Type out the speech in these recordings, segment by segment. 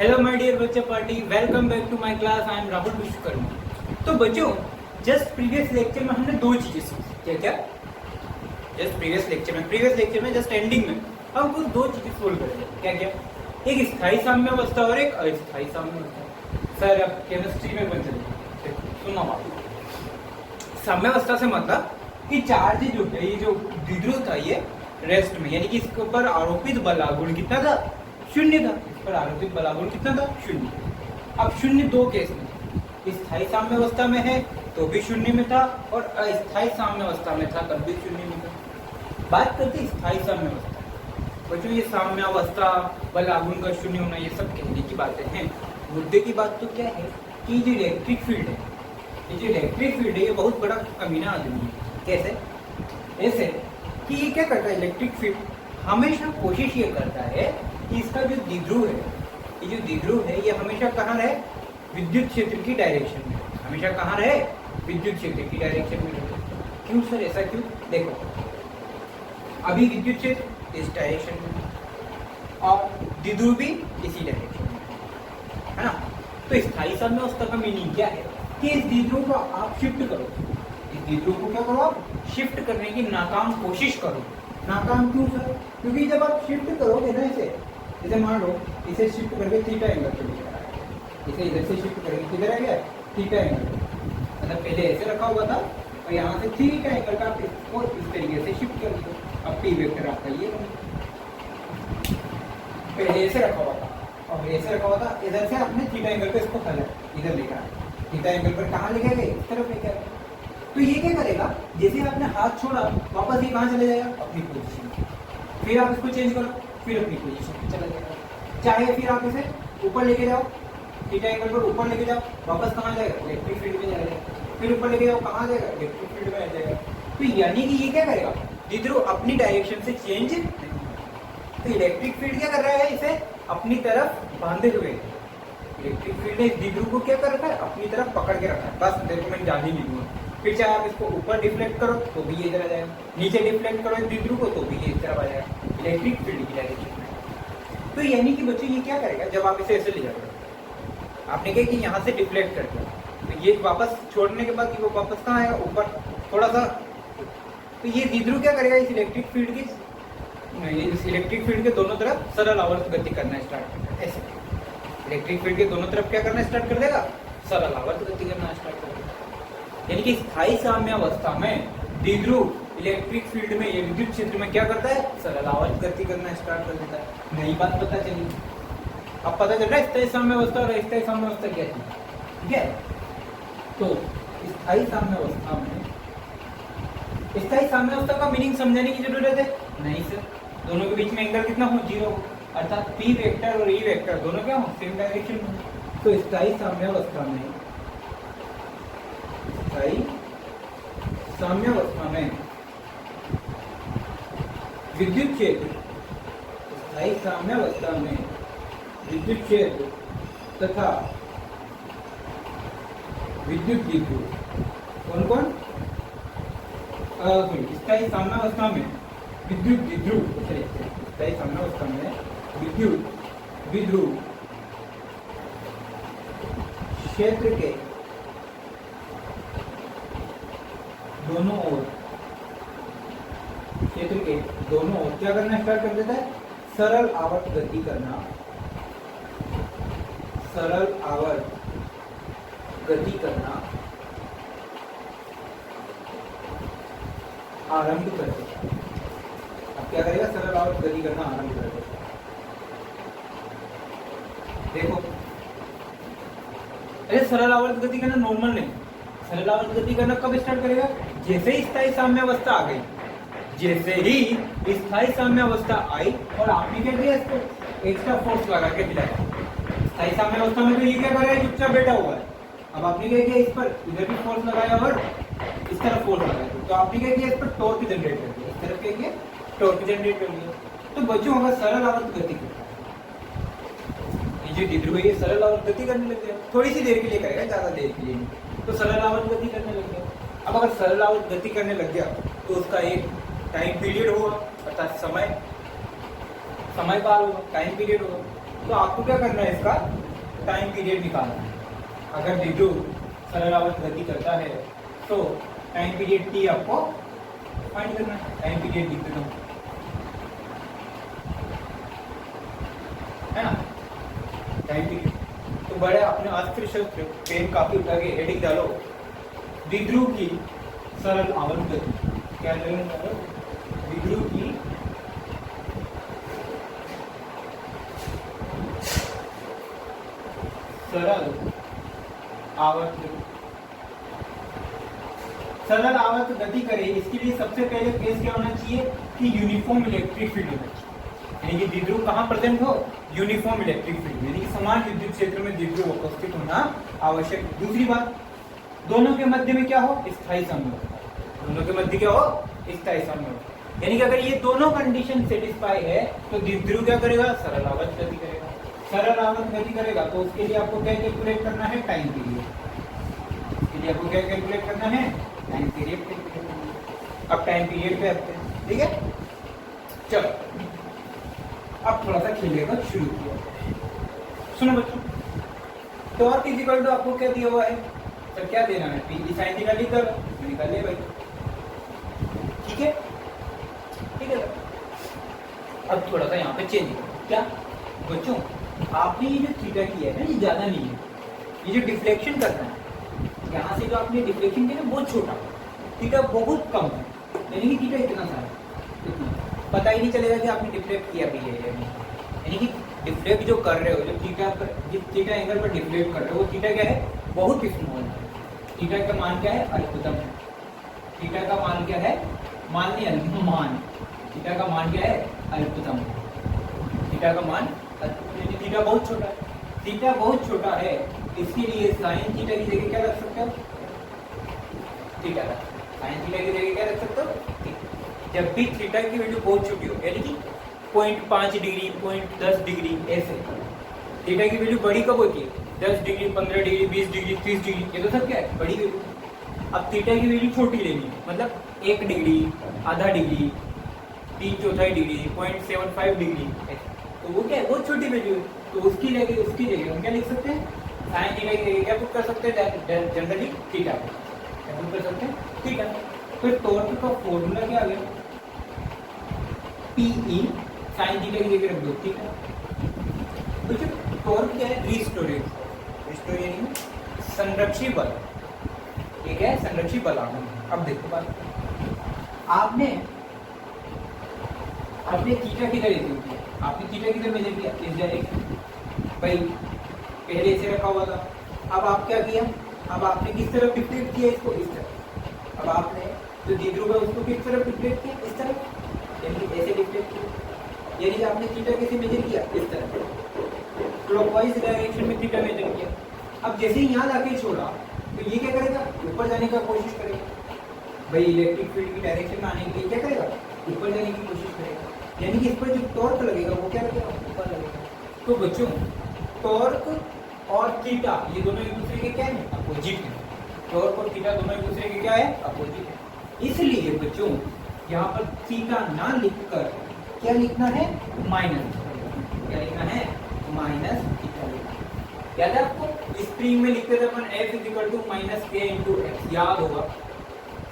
Hello my dear बच्चा party, welcome back to my class. I am Rahul Vishwakarma. तो बच्चों, just previous lecture में हमने दो चीजें सीखी। क्या क्या? जस्ट प्रीवियस लेक्चर में जस्ट एंडिंग में हम कुछ दो चीजें सोल्व करेंगे। क्या क्या? एक स्थायी साम्यावस्था और एक अस्थायी साम्यावस्था। सर अब केमिस्ट्री में बन चलेगा, सुनो बात। साम्यावस्था से मतलब कि चार्ज जो है, ये जो द्विध्रुव था, ये रेस्ट में, यानी कि इसके ऊपर आरोपित बलागुण कितना था? शून्य था। इस पर आरोपित बलागुण कितना था? शून्य। अब शून्य दो केस में, स्थायी साम्यावस्था में है तो भी शून्य में था और अस्थायी साम्यावस्था में था तब भी शून्य में था। बात करते स्थायी साम्यावस्था। बच्चों, ये साम्यावस्था, बलागुण का शून्य होना, ये सब कहने की बातें हैं। मुद्दे की बात तो क्या है कि जो इलेक्ट्रिक फील्ड है, ये बहुत बड़ा कमीना आदमी है। कैसे? ऐसे कि ये क्या करता है, इलेक्ट्रिक फील्ड हमेशा कोशिश ये करता है कि इसका जो द्विध्रुव है, ये हमेशा कहाँ रहे? विद्युत क्षेत्र की डायरेक्शन में। हमेशा कहाँ रहे? विद्युत क्षेत्र की डायरेक्शन में रहे। क्यों सर, ऐसा क्यों? देखो, अभी विद्युत क्षेत्र इस डायरेक्शन में और द्विध्रुव भी इसी डायरेक्शन में है ना। तो स्थायी साम्यावस्था का मीनिंग क्या है कि इस द्विध्रुव को आप शिफ्ट करो। इस द्विध्रुव को क्या करो? आप शिफ्ट करने की नाकाम कोशिश करो। नाकाम क्यों सर? क्योंकि जब आप शिफ्ट करोगे ना, इसे जैसे मान लो इसे शिफ्ट करके थीटा एंगल पे लेकर आया, इसे इधर से शिफ्ट करके किधर आ गया? Theta angle. मतलब पहले ऐसे रखा हुआ था और यहाँ से थीटा एंगल का इसको इस तरीके से शिफ्ट कर दिया। अब पी वेक्टर आपका ये पहले ऐसे रखा हुआ था और ऐसे रखा हुआ था, इधर से आपने थीटा एंगल पे इसको हल इधर लेकर आया। थीटा एंगल पर कहाँ लेके गए? इस तरफ लेके आए। तो ये क्या करेगा, जैसे आपने हाथ छोड़ा वापस ये कहाँ चले जाएगा? अपनी पोजीशन में। फिर आप इसको चेंज करो, फिर अपनी पोजीशन में चला जाएगा। चाहे फिर आप इसे ऊपर लेके जाओ, थीटा एंगल पर ऊपर लेके जाओ, वापस कहाँ जाएगा? इलेक्ट्रिक फील्ड में जाएगा। फिर ऊपर लेके जाओ, कहाँ जाएगा? इलेक्ट्रिक फील्ड में आ जाएगा। तो यानी कि ये क्या करेगा, द्विध्रुव अपनी डायरेक्शन से चेंज नहीं। तो इलेक्ट्रिक फील्ड क्या कर रहा है? इसे अपनी तरफ बांधे हुए। इलेक्ट्रिक फील्ड ने द्विध्रुव को क्या कर रखा है? अपनी तरफ पकड़ के रखा है। बस देखो, मैं जान ही नहीं दूंगा। फिर चाहे आप इसको ऊपर डिफ्लेक्ट करो तो भी ये इधर आ जाएगा, नीचे डिफ्लेक्ट करो द्विध्रुव को तो भी ये इस तरफ आ जाएगा, इलेक्ट्रिक फील्ड की डायरेक्शन में। तो यानी कि बच्चों, ये क्या करेगा, जब आप इसे ऐसे ले जाओगे, आपने क्या कि यहाँ से डिफ्लेक्ट कर दिया, तो ये वापस छोड़ने के बाद वो वापस कहाँ आएगा? ऊपर थोड़ा सा। तो ये द्विध्रुव क्या करेगा, इस इलेक्ट्रिक फील्ड के दोनों तरफ सरल आवर्त गति करना स्टार्ट कर देगा। ऐसे इलेक्ट्रिक फील्ड के दोनों तरफ क्या करना स्टार्ट कर देगा? सरल आवर्त गति करना स्टार्ट कर देगा। यानी कि स्थायी साम्यावस्था में द्विध्रुव इलेक्ट्रिक फील्ड में, ये विद्युत क्षेत्र में क्या करता है? सरल आवर्त गति करना स्टार्ट कर देता है। नई बात पता चली। अब पता चल रहा है स्थायी साम्यावस्था और अस्थायी साम्यावस्था क्या थी। ठीक है? तो स्थायी साम्यावस्था का मीनिंग समझाने की जरूरत है? नहीं सर। दोनों के बीच में एंगल कितना हो? 0 हो, अर्थात पी वेक्टर और ई वेक्टर दोनों क्या हो? सेम डायरेक्शन में। तो स्थायी साम्यावस्था में विद्युत क्षेत्र, स्थायी साम्यावस्था में विद्युत क्षेत्र तथा विद्युत द्विध्रुव कौन कौन? स्थायी साम्यावस्था में विद्युत द्विध्रुव, स्थायी साम्यावस्था में विद्युत द्विध्रुव क्षेत्र के दोनों ओर क्या करना स्टार्ट कर देता है? सरल आवर्त गति करना आरंभ कर देता है। अब क्या करेगा? सरल आवर्त गति करना आरंभ कर देता है। देखो, अरे सरल आवर्त गति करना नॉर्मल नहीं, सरल आवर्त गति करना कब स्टार्ट करेगा? जैसे ही स्थायी साम्यावस्था आ गई, जैसे ही स्थायी साम्यावस्था आई और आपने क्या किया? इसको एक्स्ट्रा फोर्स लगा के दिलाया। स्थायी साम्यावस्था में तो ये क्या कर रहा है? चुपचाप बैठा हुआ है। अब आपने क्या किया? इस पर इधर भी फोर्स लगाया और इस तरफ फोर्स लगाया, तो आपने क्या किया? इस पर टॉर्क जनरेट कर दिया। इस तरफ क्या किया? टॉर्क जनरेट कर दिया। तो बच्चों, अगर सरल आवर्त गति करता है, ये जो द्विध्रुव है, ये सरल आवर्त गति करने लग गया। थोड़ी सी देर के लिए करेगा, ज्यादा देर के लिए नहीं। तो सरल आवर्त गति करने लग गया। अब अगर सरल आवर्त गति करने लग गया तो उसका एक टाइम पीरियड होगा, अर्थात समय पार होगा, टाइम पीरियड होगा। तो आपको क्या करना है, इसका टाइम पीरियड निकालना है। अगर द्विध्रुव सरल आवर्त गति करता है तो टाइम पीरियड टी आपको फाइंड करना है। टाइम पीरियड लिख देता हूं, है ना, टाइम पीरियड। तो बड़े अपने अस्त्र शस्त्र पेन काफी उठा के हेडिंग डालो, द्विध्रुव की सरल आवर्त गति। क्या डालो? द्विध्रुव की सरल आवर्त गति। सरल आवर्त गति करे, इसके लिए सबसे पहले केस क्या होना चाहिए कि यूनिफॉर्म इलेक्ट्रिक फील्ड होना चाहिए, यानी कि द्विध्रुव कहाँ प्रेजेंट हो? यूनिफॉर्म इलेक्ट्रिक फील्ड, यानी कि समान विद्युत क्षेत्र में द्विध्रुव उपस्थित होना आवश्यक। दूसरी बात, दोनों के मध्य में क्या हो? स्थायी समन्वय। दोनों के मध्य क्या हो? स्थायी समन्वय। यानी कि अगर ये दोनों कंडीशन सेटिस्फाई है तो द्विध्रुव क्या करेगा? सरल आवर्त गति करेगा। सरल आवर्त गति करेगा तो उसके लिए आपको क्या कैलकुलेट करना है? Time period. इसके लिए आपको क्या कैलकुलेट करना है? टाइम पीरियड कैलकुलेट करना है। अब टाइम पीरियड पे आते हैं, ठीक है। चलो अब थोड़ा सा खेलने का शुरू किया। सुनो बच्चों, टॉर्क इज इक्वल टू आपको क्या दिया हुआ है? सर क्या देना है? पी साइन थीटा लिख दो, निकाल ले भाई, ठीक है, ठीक है। अब थोड़ा सा यहाँ पे चेंज करो। क्या बच्चों, आपने ये जो थीटा किया है ना, ये ज्यादा नहीं है। ये जो डिफ्लेक्शन करना है, यहाँ से जो आपने डिफ्लेक्शन किया ना, बहुत छोटा, थीटा बहुत कम है, यानी कि थीटा इतना सारा, इतना पता ही नहीं चलेगा कि आपने डिफ्लेक्ट किया भी है या नहीं। यानी कि डिफ्लेक्ट जो कर रहे हो, जो थीटा पर, जिस थीटा एंगल पर डिफ्लेक्ट कर रहे हो, वो थीटा क्या है? बहुत स्मॉल है। थीटा का मान क्या है? अल्पतम है। थीटा का मान क्या है? मान नहीं, मान। थीटा का मान क्या है? अल्पतम है। थीटा का मान, थीटा बहुत छोटा है। थीटा बहुत छोटा है, इसके लिए साइन थीटा की जगह क्या रख सकते हो? थीटा का साइन थीटा की जगह क्या रख सकते हो? जब भी थीटा की वैल्यू बहुत छोटी हो, यानी कि 0.5 डिग्री, 0.10 डिग्री, ऐसे थीटा की वैल्यू बड़ी कब होती है? 10 डिग्री, 15 डिग्री, 20 डिग्री, 30 डिग्री, ये तो सब क्या है? बड़ी वैल्यू। अब थीटा की वैल्यू छोटी लेनी है, मतलब 1 डिग्री, आधा डिग्री, 3/4 डिग्री, 0.75 डिग्री, तो वो क्या है? बहुत छोटी वैल्यू है। तो उसकी जगह हम क्या लिख सकते हैं? साइन थीटा की जगह क्या पुट कर सकते हैं? जनरली थीटा क्या पुट कर सकते हैं? थीटा। फिर टॉर्क का फॉर्मूला क्या आ गया? PE साइन थीटा की जगह रख दो, ठीक है। तो जो टॉर्क क्या है? रिस्टोर यानी संरक्षित बल। ये क्या है? संरक्षित बल। अब देखो बात, आपने थीटा किधर मेजर किया? आपने थीटा किधर मेजर किया? इस डायरेक्शन भाई, पहले ऐसे रखा हुआ था। अब आप क्या किया? अब आपने किस तरफ डिफ्लेक्ट किया इसको? इस तरफ। अब आपने जो द्विध्रुव है उसको किस तरफ डिफ्लेक्ट किया? इस तरफ, यानी कि ऐसे डिफ्लेक्ट किया। यानी कि आपने थीटा कैसे मेजर किया? इस तरफ, क्लॉकवाइज डायरेक्शन में थीटा मेजर किया। अब जैसे ही यहाँ लाके छोड़ा तो ये क्या करेगा? ऊपर जाने का कोशिश करेगा भाई, इलेक्ट्रिक फील्ड की डायरेक्शन में आने के लिए क्या करेगा? ऊपर जाने की कोशिश करेगा। यानी कि इस पर जो टॉर्क लगेगा वो क्या लगेगा? ऊपर लगेगा। तो बच्चों, टॉर्क और थीटा ये दोनों एक दूसरे के क्या है? अपोजिट है। टॉर्क और थीटा दोनों एक दूसरे के क्या है? अपोजिट है। इसलिए बच्चों यहाँ पर थीटा ना लिखकर क्या लिखना है? माइनस। क्या लिखना है? माइनस थीटा लिखना है। याद है आपको? स्प्रिंग में लिखते थे अपन F -K × X, याद होगा।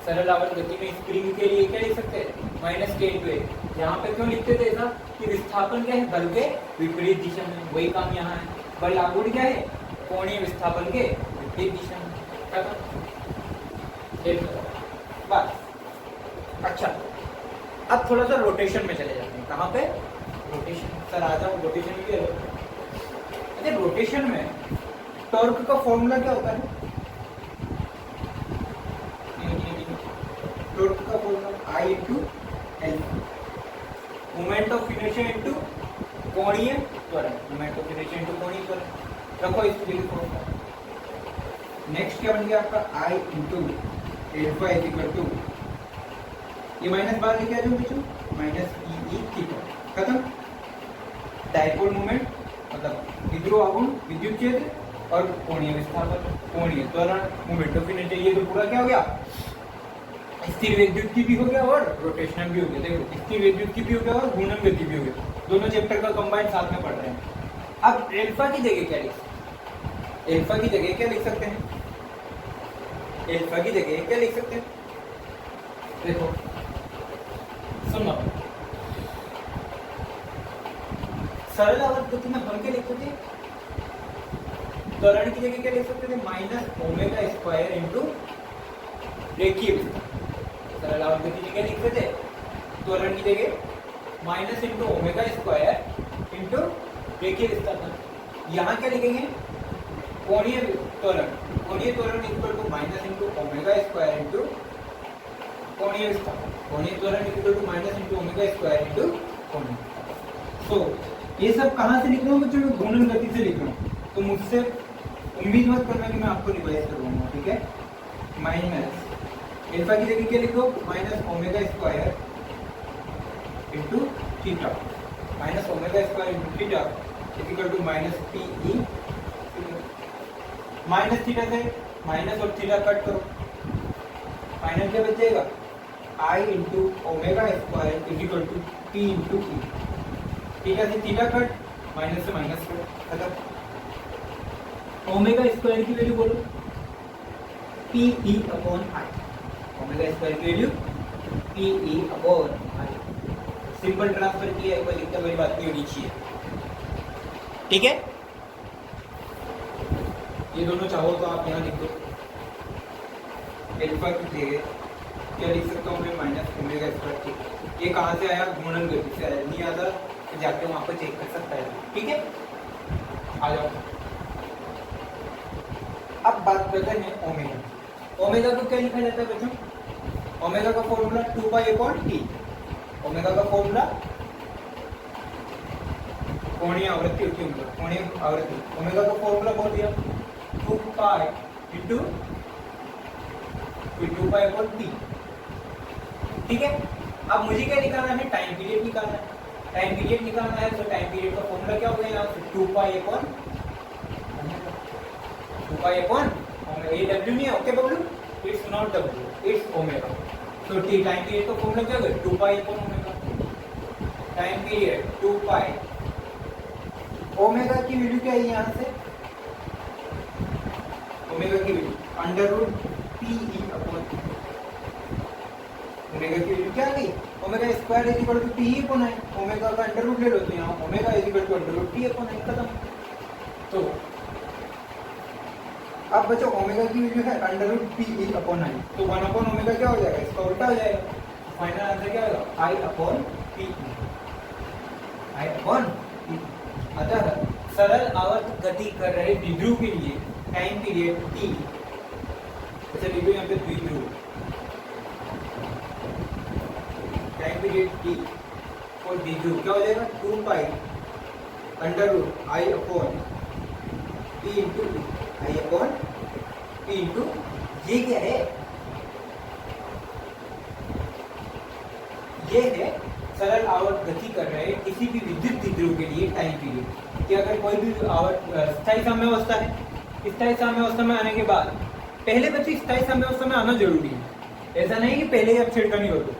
सरल आवर्त गति में स्प्रिंग के लिए क्या लिख सकते हैं? -K × X। यहाँ पे क्यों लिखते थे ऐसा? कि विस्थापन क्या है? बल के विपरीत दिशा में। वही काम यहाँ है। बल आघूर्ण क्या है? कोणीय विस्थापन के विपरीत दिशा में। बस। अच्छा, अब थोड़ा सा रोटेशन में चले जाते हैं। कहाँ पे? रोटेशन। सर आ जाओ, रोटेशन में क्या है? अरे रोटेशन में टॉर्क का फॉर्मूला क्या होता है? टॉर्क का formula I × L, moment of inertia into कोणीय त्वरण। मोमेंट ऑफ इनर्शिया इनटू कोणीय त्वरण रखो इसके लिए फॉर्मूला। नेक्स्ट क्या बन गया आपका? I × Alpha = ये माइनस बाहर लेके आ जाओ बच्चों, -EE थीटा। खत्म। डायपोल मोमेंट मतलब द्विध्रुव आघूर्ण, विद्युत क्षेत्र और कोणीय विस्थापन, कोणीय त्वरण, मोमेंट ऑफ इनर्शिया, ये तो पूरा क्या हो गया? स्थिर विद्युत की भी हो गया और रोटेशनल भी हो गया। देखो, स्थिर विद्युत की भी हो गया और घूर्णन गति भी हो गया। दोनों चैप्टर का कंबाइंड साथ में पढ़ रहे हैं। अब एल्फा की जगह क्या लिख सकते हैं? एल्फा की जगह क्या लिख सकते हैं? एल्फा की जगह क्या लिख सकते हैं? देखो सुनो, सरल आवर्त गति में हम क्या लिख सकते थे? त्वरण की जगह क्या लिख सकते थे? माइनस ओमेगा स्क्वायर इंटू रेखीय विस्थापन। सरल आवर्त गति में क्या लिखते थे? त्वरण की जगह minus into omega square into रेखीय विस्थापन। यहाँ क्या लिखेंगे? कोणीय त्वरण। कोणीय त्वरण equal to minus into omega square into कोणीय विस्थापन। कोणीय त्वरण equal to minus into omega square into कोणीय। सो ये सब कहाँ से लिख रहा हूँ बच्चों? मैं घूर्णन गति से लिख रहा हूँ, तो मुझसे उम्मीद मत करना कि मैं आपको रिवाइज करवाऊंगा, ठीक है? माइनस एल्फा की जगह क्या लिखो? Minus omega square into theta. Minus omega square into theta equal to minus P E. Minus theta से माइनस और थीटा कट करो, फाइनल क्या बचेगा? I into omega square equal to P into E. Theta से theta cut, minus से minus cut, खत्म। Omega square की value बोलो, P E upon I. Omega square की value P E upon I. Simple transfer किया है, कोई दिक्कत वाली बात नहीं होनी चाहिए, ठीक है? ये दोनों चाहो तो आप यहाँ लिख दो। एल्फा की जगह क्या लिख सकता हूँ मैं? Minus omega square. ठीक, ये कहाँ से आया? घूर्णन गति से आया। नहीं आता तो जाके वहाँ पर चेक कर सकता है, ठीक है? आ जाओ, अब बात करते हैं ओमेगा। ओमेगा को क्या लिखा जाता है बच्चों? ओमेगा का formula 2 pi upon T. Omega का फॉर्मूला कोणीय आवृत्ति होती है, कोणीय आवृत्ति। ओमेगा का फॉर्मूला बोल दिया 2 pi into 2 pi upon T, ठीक है? अब मुझे क्या निकालना है? टाइम पीरियड निकालना है। टाइम पीरियड निकालना है तो टाइम पीरियड का फॉर्मूला क्या हो गया यहाँ से? 2 pi upon 2 pi upon omega. ये डब्ल्यू नहीं है, okay Bablu? It's not W, it's omega. तो टी टाइम पीरियड का फॉर्मूला क्या होगा? 2 pi upon omega. Time period 2 pi. Omega की वैल्यू क्या है यहाँ से? ओमेगा की value under root P E upon. Omega की वैल्यू क्या आ गई? Omega square is equal to P E upon I. Omega का अंडर रूट ले लो तो यहाँ omega is equal to under root P upon I, खत्म। तो अब बच्चों ओमेगा की वैल्यू है under root P E upon I, तो 1 अपॉन ओमेगा क्या हो जाएगा? इसका उल्टा हो जाएगा। फाइनल आंसर क्या होगा? आई upon P E. I upon P. अतः सरल आवर्त गति कर रहे द्विध्रुव के लिए टाइम पीरियड टी, अच्छा लिखो यहाँ पे द्विध्रुव, टाइम पीरियड टी और द्विध्रुव क्या हो जाएगा? 2 pi under root I upon P into E. I upon P into, ये क्या है? ये है सरल आवर्त गति कर रहे किसी भी विद्युत द्विध्रुव के लिए टाइम पीरियड कि अगर कोई भी आवर्त स्थायी साम्यावस्था है, स्थायी साम्यावस्था में आने के बाद पहले बच्चे स्थायी साम्यावस्था में आना जरूरी है। ऐसा नहीं कि पहले ही आप छिड़कानी कर दो,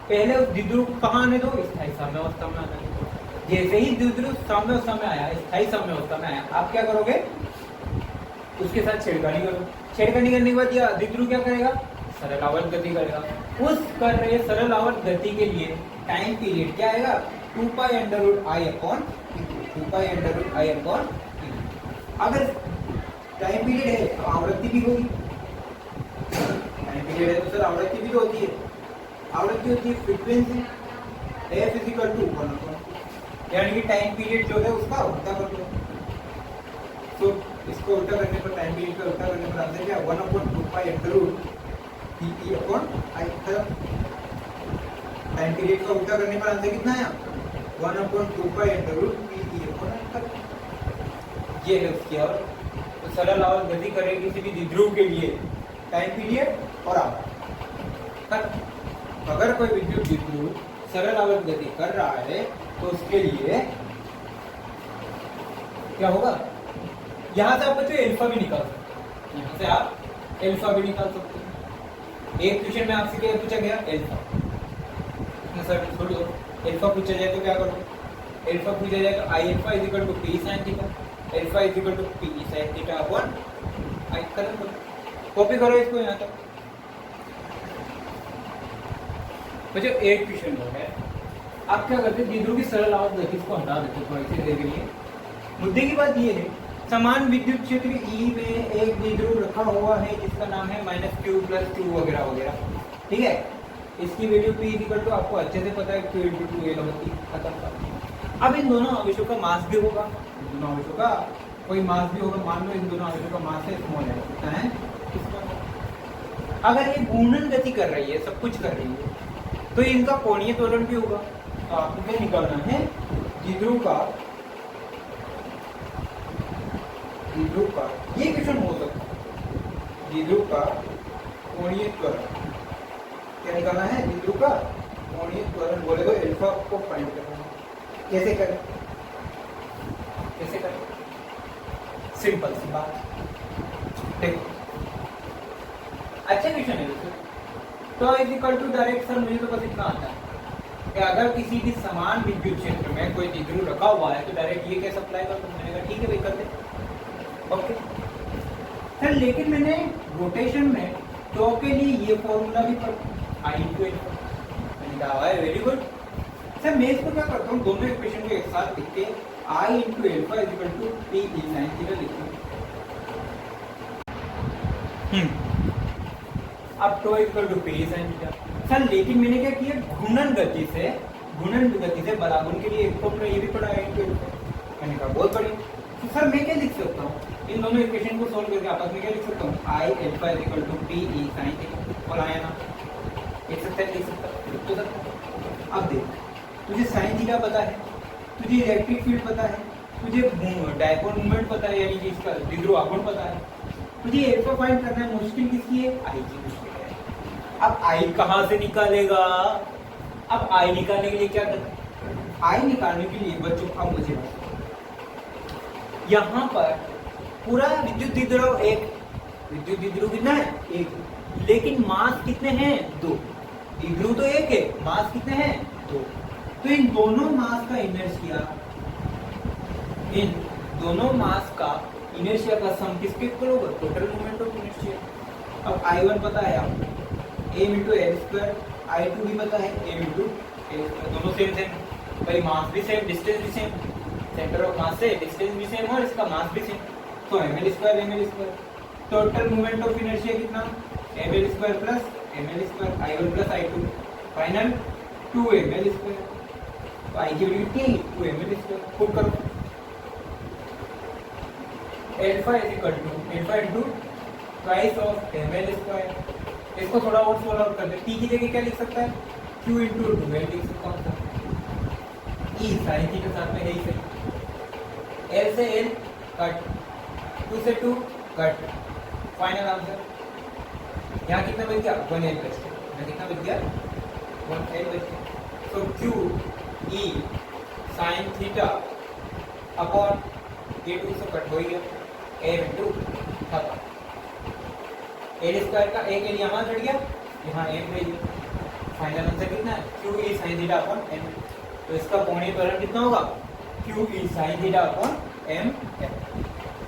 पहले उस द्विध्रुव को कहाँ आने दो? स्थायी साम्यावस्था में आने दो। जैसे ही द्विध्रुव साम्यावस्था में आया, स्थायी साम्यावस्था में आया, आप क्या करोगे? उसके साथ छेड़खानी करो। छेड़खानी करने के बाद यह द्विध्रुव क्या करेगा? सरल आवर्त गति करेगा। उस कर रहे सरल आवर्त गति के लिए टाइम पीरियड क्या आएगा? 2 pi under root I upon 2 pi under root I upon. अगर टाइम पीरियड है तो आवृत्ति भी होगी। टाइम पीरियड है तो सर आवृत्ति भी तो होती है। आवृत्ति होती है frequency, F is equal to 1 upon, यानी कि टाइम पीरियड जो है उसका उल्टा कर दो। तो इसको उल्टा करने पर, टाइम पीरियड का उल्टा करने पर आंसर क्या? 1 upon 2 pi under root P E upon I. Time period का उल्टा करने पर आंसर कितना आया? 1 upon 2 pi under root P E upon I. ये है उसकी आवर्त। तो सरल आवर्त गति करेगी किसी भी द्विध्रुव के लिए टाइम पीरियड और आवर्त। अगर कोई विद्युत द्विध्रुव सरल आवर्त गति कर रहा है तो उसके लिए क्या होगा? यहां से आप बच्चों एल्फा भी निकाल सकते हैं। यहां से आप एल्फा भी निकाल सकते हैं। एक क्वेश्चन में आपसे क्या पूछा गया? एल्फा। सर छोड़ दो, एल्फा पूछा जाए तो क्या करो? अल्फा पूछा जाए तो I alpha is equal to P sine theta, alpha is equal to P sine theta upon I. खत्म करो, कॉपी करो इसको यहाँ तक। बच्चों एक क्वेश्चन हो है, आप क्या करते हैं, द्विध्रुव की सरल आवर्त गति को हटा देते हैं थोड़ी सी देर के लिए। मुद्दे की बात ये है, समान विद्युत क्षेत्र E में एक द्विध्रुव रखा हुआ है जिसका नाम है -q + q वगैरह वगैरह, ठीक है। इसकी वैल्यू P इक्वल टू आपको अच्छे से पता है q × 2a होती है, खत्म। अब इन दोनों आवेशों का मास भी होगा, इन दोनों आवेशों का कोई मास भी होगा। मान लो इन दोनों आवेशों का मास है स्मॉल है, कितना है? अगर ये घूर्णन गति कर रही है, सब कुछ कर रही है, तो इनका कोणीय त्वरण भी होगा। तो आपको क्या निकालना है, द्विध्रुव का ये क्वेश्चन हो सकता है, द्विध्रुव का कोणीय त्वरण क्या निकालना है, द्विध्रुव का कोणीय त्वरण बोले तो अल्फा को फाइंड करना है। कैसे करें, कैसे करें? सिंपल सी बात, देखो अच्छा क्वेश्चन है तो is equal to direct. Sir मुझे तो बस इतना आता है कि अगर किसी भी समान विद्युत क्षेत्र में कोई द्विध्रुव रखा हुआ है तो डायरेक्ट ये कैसे अप्लाई कर दूं? मैंने कहा ठीक है भाई कर दे, ओके सर। लेकिन मैंने रोटेशन में तो के लिए ये फॉर्मूला भी पढ़ा, आई × अल्फा, मैंने कहा है वेरी गुड सर। मैं इसको क्या करता हूँ, दोनों इक्वेशन को एक साथ लिख के I × alpha is equal to P sin theta लिखता हूँ। अब tau equal to P sin theta sir. लेकिन मैंने क्या किया, घूर्णन गति से बराबर के लिए एक फॉर्मूला ये भी पढ़ा है × अल्फा। मैंने कहा बहुत बढ़िया। तो सर मैं क्या लिख सकता हूँ, इन दोनों इक्वेशन को सोल्व करके आपस में क्या लिख सकता हूँ, I alpha is equal to P sin theta. और आया ना, लिख सकता है, लिख सकता है, लिख तो सकता। अब देख, तुझे sin थीटा पता है, तुझे इलेक्ट्रिक फील्ड पता है, तुझे डायपोल मोमेंट पता है, यानी कि इसका द्विध्रुव आघूर्ण पता है, तुझे अल्फा फाइंड करना है। मुश्किल किसकी है, आई की मुश्किल है। अब आई कहाँ से निकालेगा? अब आई निकालने के लिए क्या करना, आई निकालने के लिए बच्चों अब मुझे यहाँ पर पूरा विद्युत द्विध्रुव एक, विद्युत द्विध्रुव कितना है, एक, लेकिन मास कितने हैं, दो। द्विध्रुव तो एक है, मास कितने हैं, दो। तो इन दोनों मास का इनर्शिया, इन दोनों मास का इनर्शिया का सम किसके इक्वल होगा, टोटल मोमेंट ऑफ इनर्शिया। अब I1 पता है आपको, m × l², I2 भी पता है, m × l², दोनों सेम भाई, मास भी सेम, डिस्टेंस भी सेम, सेंटर ऑफ मास से डिस्टेंस भी सेम और इसका मास भी सेम, तो ml²। Total moment of inertia कितना, ml² + ml², I1 + I2, final 2ml²। तो I की वैल्यू कितनी, 2ml²। पुट करो, alpha is equal to alpha into twice of ml²। इसको थोड़ा और सोल्व आउट कर दे, t की जगह क्या लिख सकता है, q × 2l लिख सकता हूँ। E sin थीटा साथ में है ही सही, L से L कट, 2 से 2 कट, फाइनल आंसर यहाँ कितना बच गया, 1l बच गया। यहाँ कितना बच गया, 1l बच गया। तो q E sin theta upon ये 2 से कट हो गया, m × खत्म। l² का एक l यहाँ चढ़ गया, यहाँ m रह गया। फाइनल आंसर कितना है, q E sin theta upon m। तो इसका कोणीय त्वरण कितना होगा, q E sin theta upon m।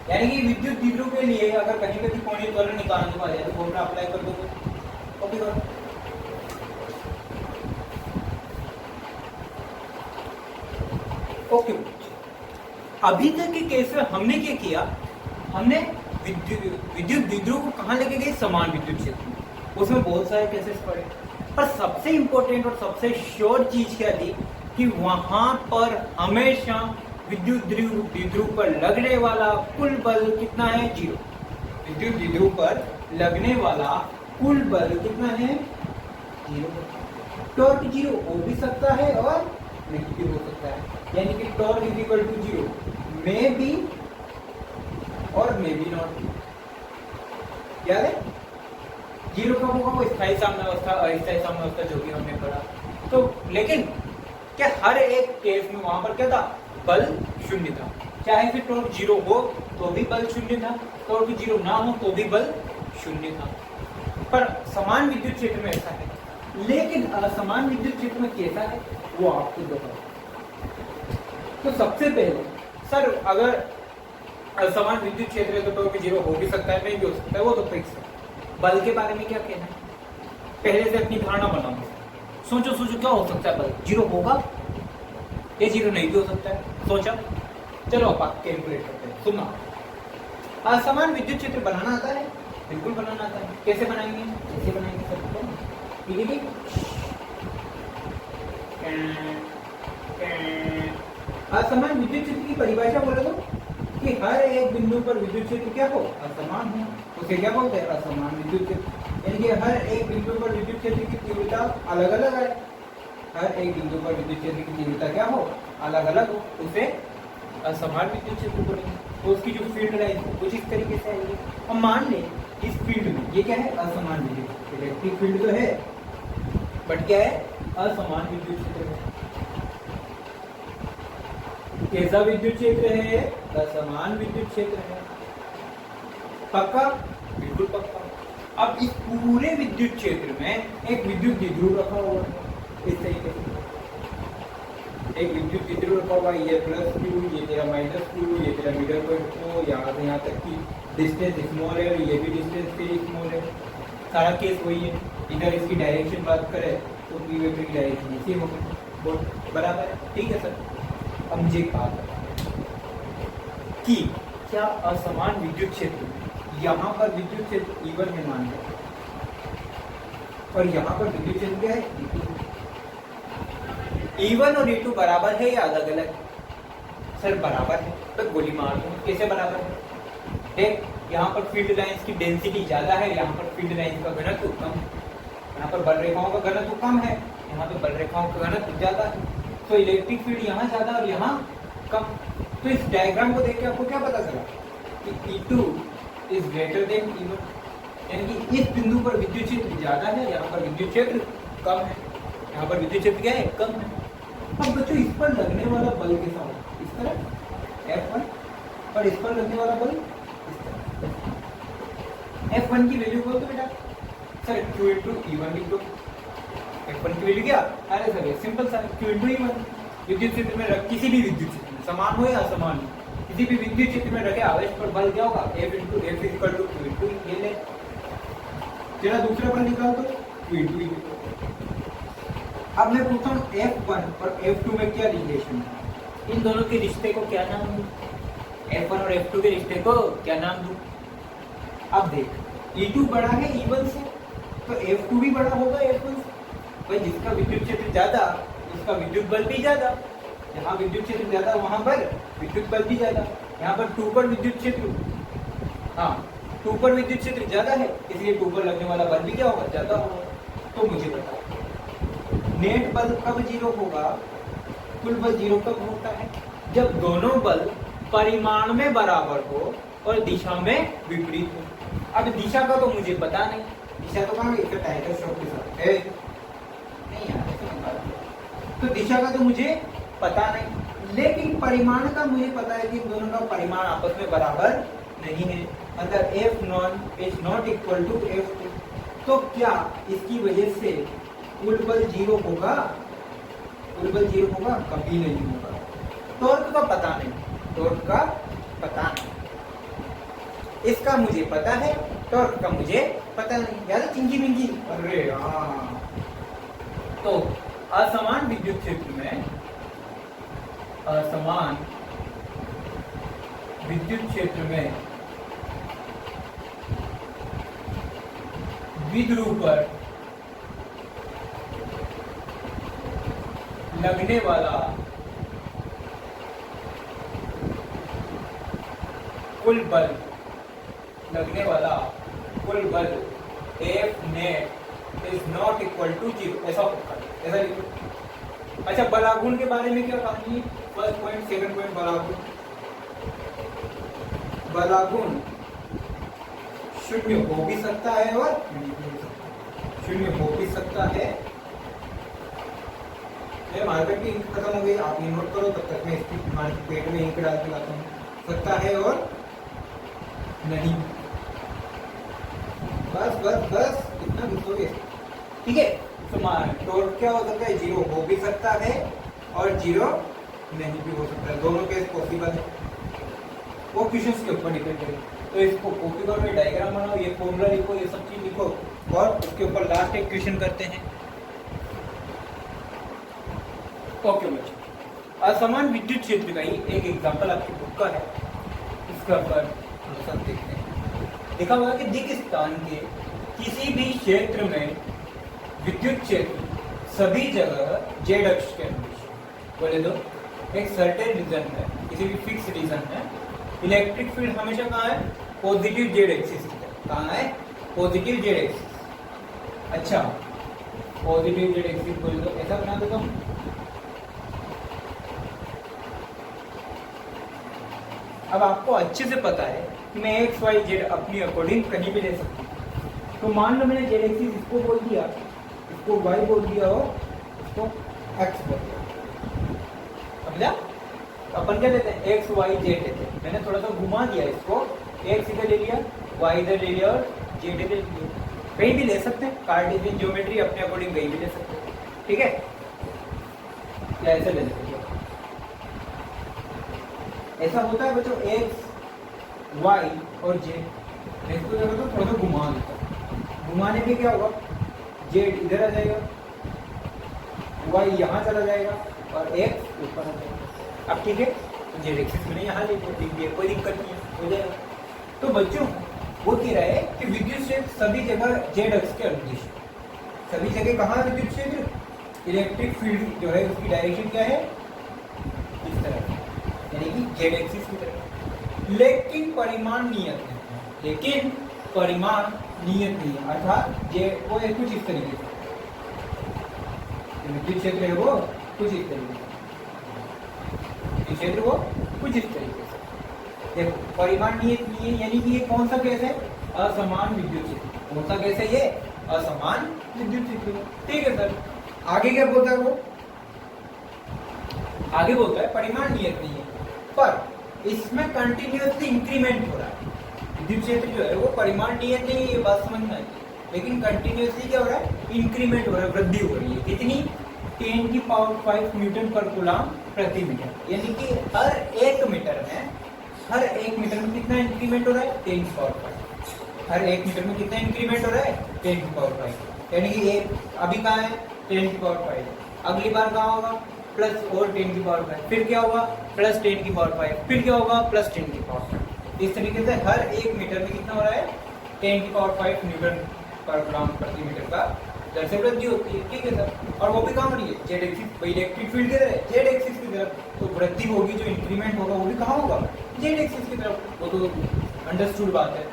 यानी कि विद्युत द्विध्रुव के लिए अगर कहीं पे भी कोणीय त्वरण निकालने को आ जाए तो फॉर्मूला अप्लाई कर दो, कॉपी करो। ओके, अभी तक के केस में हमने क्या किया, हमने विद्युत द्विध्रुव को कहाँ लेके गए, समान विद्युत क्षेत्र में। उसमें बहुत सारे केसेस पड़े, पर सबसे इंपॉर्टेंट और सबसे श्योर चीज क्या थी कि वहां पर हमेशा विद्युत द्विध्रुव पर लगने वाला कुल बल कितना है, 0। विद्युत द्विध्रुव पर लगने वाला कुल बल कितना है, 0। टॉर्क 0 हो भी सकता है और नेगेटिव हो सकता है, यानी कि torque is equal to 0 maybe और मे बी नॉट। याद है 0 कब होगा, वो स्थायी साम्यावस्था, अस्थायी साम्यावस्था जो भी हमने पढ़ा। तो लेकिन क्या हर एक केस में वहां पर क्या था, बल 0 था। चाहे फिर टॉर्क 0 हो तो भी बल 0 था, टॉर्क 0 ना हो तो भी बल 0 था। पर समान विद्युत क्षेत्र में ऐसा है, लेकिन असमान विद्युत क्षेत्र में कैसा है वो आपको बताओ। तो सबसे पहले सर अगर असमान विद्युत क्षेत्र है तो भी जीरो हो भी सकता है, नहीं भी हो सकता है, वो तो फिक्स है। बल के बारे में क्या कहना है, पहले से अपनी धारणा बनाओ। सोचो सोचो क्या हो सकता है, बल जीरो होगा या जीरो नहीं भी हो सकता है, सोचा। चलो आप कैलकुलेट करते हैं, सुनना। असमान विद्युत क्षेत्र बनाना आता है, बिल्कुल बनाना आता है। कैसे बनाएंगे, कैसे बनाएंगे सबको, ठीक है। असमान विद्युत क्षेत्र की परिभाषा बोले तो कि हर एक बिंदु पर विद्युत क्षेत्र क्या हो, असमान हो, उसे क्या बोलते हैं, असमान विद्युत क्षेत्र। यानी कि हर एक बिंदु पर विद्युत क्षेत्र की तीव्रता अलग अलग है, हर एक बिंदु पर विद्युत क्षेत्र की तीव्रता क्या हो, अलग अलग हो, उसे असमान विद्युत क्षेत्र बोलेंगे। तो उसकी जो फील्ड लाइन है कुछ इस तरीके से आएगी। अब मान ले इस फील्ड में ये क्या है, असमान विद्युत, इलेक्ट्रिक फील्ड तो है बट क्या है, असमान विद्युत क्षेत्र है। कैसा विद्युत क्षेत्र है, असमान विद्युत क्षेत्र है। पक्का, बिल्कुल पक्का। अब इस पूरे विद्युत क्षेत्र में एक विद्युत द्विध्रुव रखा हुआ है, इस तरीके से एक विद्युत द्विध्रुव रखा हुआ है, ये +q, ये तेरा -q, ये तेरा मिडल पॉइंट O, यहाँ से यहाँ तक की डिस्टेंस स्मॉल है और ये भी डिस्टेंस तेरी स्मॉल है। सारा केस वही है। इधर इसकी डायरेक्शन बात करें तो p वेक्टर की डायरेक्शन इसी होगी, बराबर है, ठीक है सर। अब मुझे एक बात बताओ कि क्या असमान विद्युत क्षेत्र, यहाँ पर विद्युत क्षेत्र E1 है मान लो, और यहाँ पर विद्युत क्षेत्र क्या है, E1 और E2 बराबर है या अलग अलग? सर बराबर है। तो गोली मार दो, कैसे बराबर है, देख यहाँ पर फील्ड लाइंस की डेंसिटी ज्यादा है, यहाँ पर फील्ड लाइंस का घनत्व कम है। यहाँ पर बल रेखाओं का घनत्व कम है, यहाँ पे बल रेखाओं का घनत्व ज्यादा है। तो इलेक्ट्रिक फील्ड यहाँ ज्यादा और यहाँ कम। तो इस डायग्राम को देख के आपको क्या पता चला कि E2 is greater than E1, यानी कि इस बिंदु पर विद्युत क्षेत्र ज्यादा है, यहाँ पर विद्युत क्षेत्र कम है, यहाँ पर विद्युत क्षेत्र क्या है, कम है। अब बच्चों इस पर लगने वाला बल कैसा होगा, इस तरह F1, और इस पर लगने वाला बल इस तरह। F1 की वैल्यू बोल दो बेटा, सर Q × E1 लिख दो। F1 की वैल्यू क्या, अरे सर सिंपल सा Q × E1। विद्युत क्षेत्र में किसी भी विद्युत क्षेत्र में समान हो या असमान हो, किसी भी विद्युत क्षेत्र में रखे आवेश पर बल क्या होगा, F × F = Q × E। ये ले, तेरा दूसरा बल निकाल दो, Q × E। अब मैं पूछता हूँ F1 और F2 में क्या रिलेशन है, इन दोनों के रिश्ते को क्या नाम दूं, F1 और F2 के रिश्ते को क्या नाम दूं। अब देख E2 बड़ा है E1 से, तो F2 भी बड़ा होगा F1 से। भाई जिसका विद्युत क्षेत्र ज्यादा उसका विद्युत बल भी ज्यादा, जहाँ विद्युत क्षेत्र ज्यादा वहां पर विद्युत बल भी ज्यादा। यहाँ पर 2 पर विद्युत क्षेत्र, हाँ 2 पर विद्युत क्षेत्र ज्यादा है, इसलिए 2 पर लगने वाला बल भी क्या होगा, ज्यादा होगा। तो मुझे बताओ नेट बल कब जीरो होगा, कुल बल जीरो कब होता है, जब दोनों बल परिमाण में बराबर हो और दिशा में विपरीत हो। अब दिशा का तो मुझे पता नहीं, दिशा तो कहाँ गई, टाइगर श्रॉफ के साथ है नहीं यार, तो दिशा का तो मुझे पता नहीं, लेकिन परिमाण का मुझे पता है कि दोनों का परिमाण आपस में बराबर नहीं है, मतलब F0 is not equal to F2। तो क्या इसकी वजह से कुल बल जीरो होगा, कुल बल जीरो होगा, कभी नहीं होगा। टॉर्क का पता नहीं, टॉर्क का पता नहीं, इसका मुझे पता है, टॉर्क का मुझे पता नहीं, याद है चिंकी मिंकी, अरे हाँ। तो असमान विद्युत क्षेत्र में, असमान विद्युत क्षेत्र में द्विध्रुव पर लगने वाला कुल बल, लगने वाला कुल बल F net is not equal to 0, ऐसा होगा, ऐसा लिखो। अच्छा बलागुण के बारे में क्या कहानी, फर्स्ट पॉइंट सेकंड पॉइंट बलागुण। बलागुण शून्य हो भी सकता है और शून्य हो भी सकता है। मार्केट की इंक खत्म हो गई, आप ये नोट करो, तब तक मैं इसकी पेट में इंक डाल के लाता हूँ। सकता है और नहीं, बस बस बस इतना लिखोगे, ठीक है। तो टोटल क्या हो सकता है, जीरो हो भी सकता है और जीरो नहीं भी हो सकता है, दोनों केस पॉसिबल है, वो क्वेश्चंस के ऊपर डिपेंड करेगा। तो इसको कॉपी करो, ये डायग्राम बनाओ, ये फॉर्मूला लिखो, ये सब चीज लिखो और उसके ऊपर लास्ट एक क्वेश्चन करते हैं। ओके बच्चों, असमान विद्युत क्षेत्र का ही एक एग्जांपल आपकी बुक का है, इसका पर सब देखते हैं। देखा हुआ कि दिक स्थान के किसी भी क्षेत्र में विद्युत क्षेत्र सभी जगह जेड अक्ष के अनुदिश, बोले तो एक सर्टेन रीजन है, किसी भी फिक्स रीजन है, इलेक्ट्रिक फील्ड हमेशा कहाँ है, पॉजिटिव जेड एक्सिस की तरफ। कहाँ है, पॉजिटिव जेड एक्सिस। अच्छा, पॉजिटिव जेड एक्सिस बोले तो ऐसा बना देता हूँ, अब आपको अच्छे से पता है कि मैं एक्स वाई जेड अपनी अकॉर्डिंग कहीं भी ले सकता हूँ। तो मान लो मैंने जेड एक्सिस इसको बोल दिया, इसको वाई बोल दिया और इसको एक्स बोल दिया, समझा? अपन क्या लेते हैं, एक्स वाई जेड लेते हैं। मैंने थोड़ा सा घुमा दिया इसको, एक्स इधर ले लिया, वाई इधर ले लिया और जेड इधर ले लिया। कहीं भी ले सकते हैं, कार्टेशियन ज्योमेट्री अपने अकॉर्डिंग कहीं भी ले सकते हैं, ठीक है? या ऐसे ले लेते हैं, ऐसा होता है बच्चों, एक्स वाई और जेड। इसको क्या करता हूँ, थोड़ा सा घुमा देता हूँ। घुमाने पे क्या होगा, जेड इधर आ जाएगा, वाई यहाँ चला जाएगा और एक्स ऊपर आ जाएगा। अब ठीक है, तो जेड एक्सिस मैंने यहाँ ले लिया, कोई दिक्कत नहीं है, हो जाएगा। तो बच्चों वो कह रहा है कि विद्युत क्षेत्र सभी जगह जेड अक्ष के अनुदिश, सभी जगह कहाँ है विद्युत क्षेत्र, इलेक्ट्रिक फील्ड जो है उसकी डायरेक्शन क्या है, इस तरह, यानी कि जेड एक्सिस की तरफ। लेकिन परिमाण नियत नहीं है, लेकिन परिमाण नियत नहीं है, अर्थात जेड वो है कुछ इस तरीके से, विद्युत क्षेत्र है वो कुछ इस तरीके से, विद्युत क्षेत्र वो कुछ इस तरीके से। देखो परिमाण नियत नहीं है, यानी कि ये कौन सा केस है, असमान विद्युत क्षेत्र। कौन सा केस है ये, असमान विद्युत क्षेत्र। ठीक है सर, आगे क्या बोलता है वो, आगे बोलता है परिमाण नियत नहीं है, पर इसमें कंटिन्यूअसली इंक्रीमेंट हो रहा है। विद्युत क्षेत्र जो है वो परिमाण नियत नहीं है, ये बात समझ में आई, लेकिन कंटिन्यूअसली क्या हो रहा है, इंक्रीमेंट हो रहा है, वृद्धि हो रही है। कितनी, 10 की पावर 5 न्यूटन पर कूलम प्रति मीटर, यानी कि हर एक मीटर में कितना इंक्रीमेंट हो रहा है, 10 की पावर 5। हर एक मीटर में कितना इंक्रीमेंट हो रहा है, 10 की पावर 5, यानी कि एक अभी कहाँ है, 10 की पावर 5, अगली बार कहाँ होगा, प्लस और 10 की पावर 5, फिर क्या होगा, प्लस 10 की पावर 5, फिर क्या होगा, प्लस 10 की पावर 5। इस तरीके से हर एक मीटर में कितना हो रहा है, 10 की पावर 5 न्यूटन पर कूलम प्रति मीटर का दर से वृद्धि होती है। ठीक है सर, और वो भी कहाँ हो रही है, जेड एक्सिस, इलेक्ट्रिक फील्ड किधर है, जेड एक्सिस की तरफ। तो वृद्धि होगी, जो इंक्रीमेंट होगा वो भी कहाँ होगा, जेड एक्सिस की तरफ। वो तो अंडरस्टूड बात है।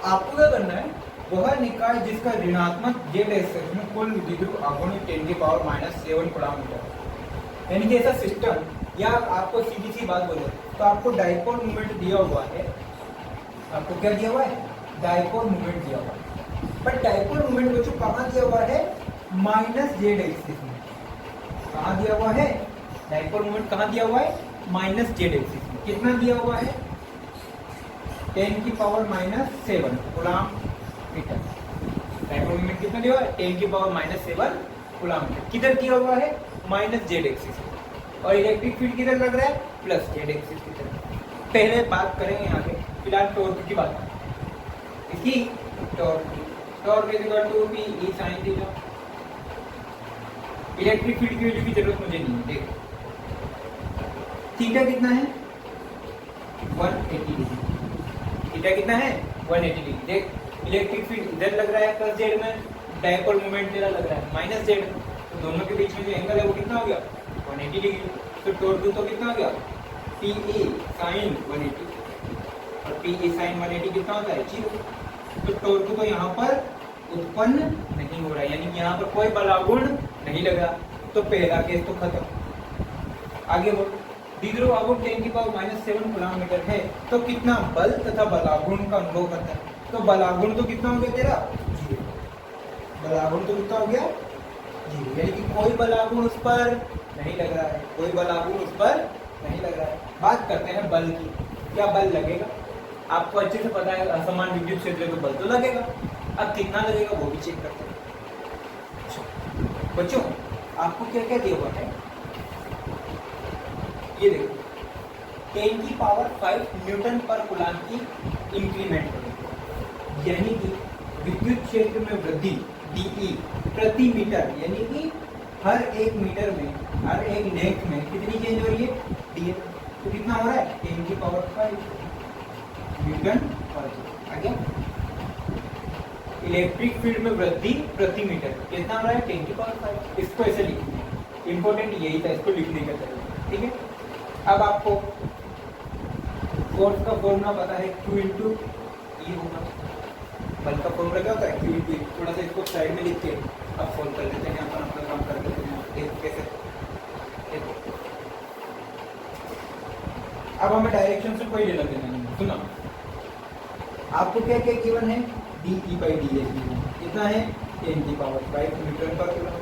आपको क्या करना है, वह निकाय जिसका ऋणात्मक जेड एक्सिस में कुल विद्युत आघूर्ण 10 की पावर -7 कूलम मीटर, यानी कि ऐसा सिस्टम, या आपको सीधी सी बात बोले तो आपको डाइपोल मोमेंट दिया हुआ है, आपको क्या दिया हुआ है, डाइपोल मोमेंट दिया हुआ है। बट डाइपोल मोमेंट बच्चों कहाँ दिया हुआ है, -जेड एक्सिस में। कहाँ दिया हुआ है, डाइपोल मोमेंट कहाँ दिया हुआ है, -जेड एक्सिस में। कितना दिया हुआ है, 10 की power -7 coulomb metre. Dipole moment कितना दिया हुआ है, 10 की पावर -7 कूलम मीटर। किधर दिया हुआ है, -जेड एक्सिस। और इलेक्ट्रिक फील्ड किधर लग रहा है, +जेड एक्सिस की तरफ। पहले बात करेंगे आगे, फिलहाल टॉर्क की बात, इसकी torque equal to P E sine theta. Electric field की वैल्यू की जरूरत मुझे नहीं है, देखो थीटा कितना है, 180 डिग्री। थीटा कितना है, 180 डिग्री। देख इलेक्ट्रिक फील्ड इधर लग रहा है +जेड में, डाइपोल मोमेंट तेरा लग रहा है -जेड, तो दोनों के बीच में जो एंगल है वो कितना हो गया, 180 डिग्री। तो टॉर्क तो कितना हो गया, पी ई साइन 180, और पी ई साइन 180 कितना होता है, 0। तो टॉर्क तो यहाँ पर उत्पन्न नहीं हो रहा है, यानी कि यहाँ पर कोई बलागुण नहीं लगा। तो पहला केस तो खत्म। आगे वो दीदरो आघूर्ण 10 की पावर -7 कूलम मीटर है, तो कितना बल तथा बलागुण का अनुभव करता है। तो बलागुण तो कितना हो गया तेरा, 0। बलागुण तो कितना हो गया, 0, यानी कि कोई बलागुण उस पर नहीं लग रहा है, कोई बलागुण उस पर नहीं लग रहा है। बात करते हैं बल की, क्या बल लगेगा, आपको अच्छे से पता है असमान विद्युत क्षेत्र में बल तो लगेगा। अब कितना लगेगा वो भी चेक करते हैं। बच्चों आपको क्या क्या दिया हुआ है, ये देखो 10 की पावर 5 न्यूटन पर कूलाम की इंक्रीमेंट होगी, यानी कि विद्युत क्षेत्र में वृद्धि डीई प्रति मीटर, यानी कि हर एक मीटर में, हर एक लेंथ में कितनी चेंज हो रही है, डीएल। तो कितना हो रहा है, 10 की पावर 5 न्यूटन पर आ गया। इलेक्ट्रिक फील्ड में वृद्धि प्रति मीटर कितना हो रहा है, 10 की पावर 5। इसको ऐसे लिखना है, इंपॉर्टेंट यही था इसको लिखने का तरीका, ठीक है। अब आपको फोर्स का फॉर्मूला पता है, Q इंटू ई होगा। बल का फॉर्मूला क्या होता है, Q इंटू ई। थोड़ा सा इसको साइड में लिख के अब सोल्व कर लेते हैं, अपन अपना काम कर लेते हैं। देखो कैसे, देखो अब हमें डायरेक्शन से कोई लेना देना नहीं। सुना, आपको क्या क्या गिवन है, D E by D H कितना है, 10 की पावर 5 न्यूटन पर कूलम,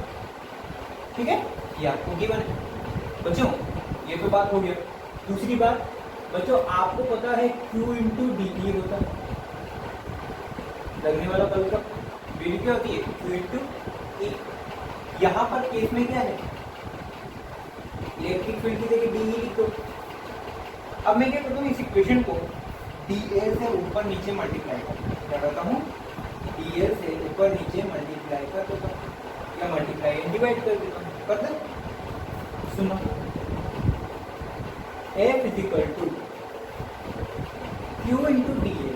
ठीक है, ये आपको गिवन है। बच्चों ये तो बात हो गया। दूसरी बात बच्चों, आपको पता है Q इंटू डी ई होता है, लगने वाला बल का वैल्यू क्या होती है, Q इंटू ई। यहाँ पर केस में क्या है, इलेक्ट्रिक फील्ड की जगह डी ई लिख दो। अब मैं क्या करता हूँ, इस इक्वेशन को dl से ऊपर नीचे मल्टीप्लाई कर करता हूँ, dl से ऊपर नीचे मल्टीप्लाई कर देता हूँ, या मल्टीप्लाई एंड डिवाइड कर देता हूँ। कर दे, सुनो, F is equal to Q into D L.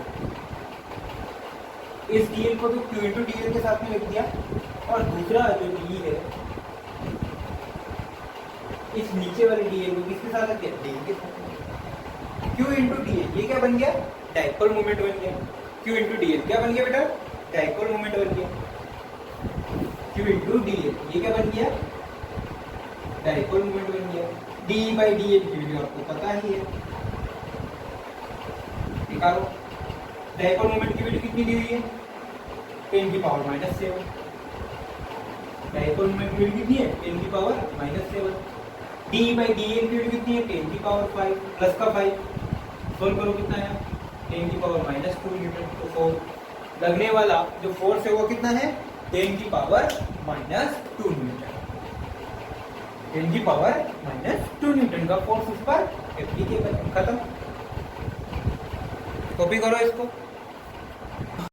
इस डी एल को तो Q इंटू डी एल के साथ में लिख दिया, और दूसरा जो डी है, इस नीचे वाले डी एल को किसके साथ रख दिया, डी के साथ। Q इंटू डी एल, ये क्या बन गया, डाइपोल मोमेंट बन गया। Q इंटू डी एल क्या बन गया बेटा, डाइपोल मोमेंट बन गया। Q इंटू डी एल ये क्या बन गया, डाइपोल मोमेंट बन गया। डी बाई डी एल की वैल्यू आपको पता ही है, निकालो। डाइपोल मोमेंट की वैल्यू कितनी दी हुई है, 10 की पावर -7। डाइपोल मोमेंट की वैल्यू कितनी है, 10 की power -7। D by D L की वैल्यू कितनी है, 10 की पावर 5 प्लस का 5। सोल्व करो कितना है, 10 की पावर -2 न्यूटन। तो फोर्स लगने वाला जो फोर्स है वो कितना है, 10 की पावर -2 न्यूटन। 10 की पावर -2 न्यूटन का फोर्स उस पर एप्लीकेबल। खत्म, कॉपी करो इसको।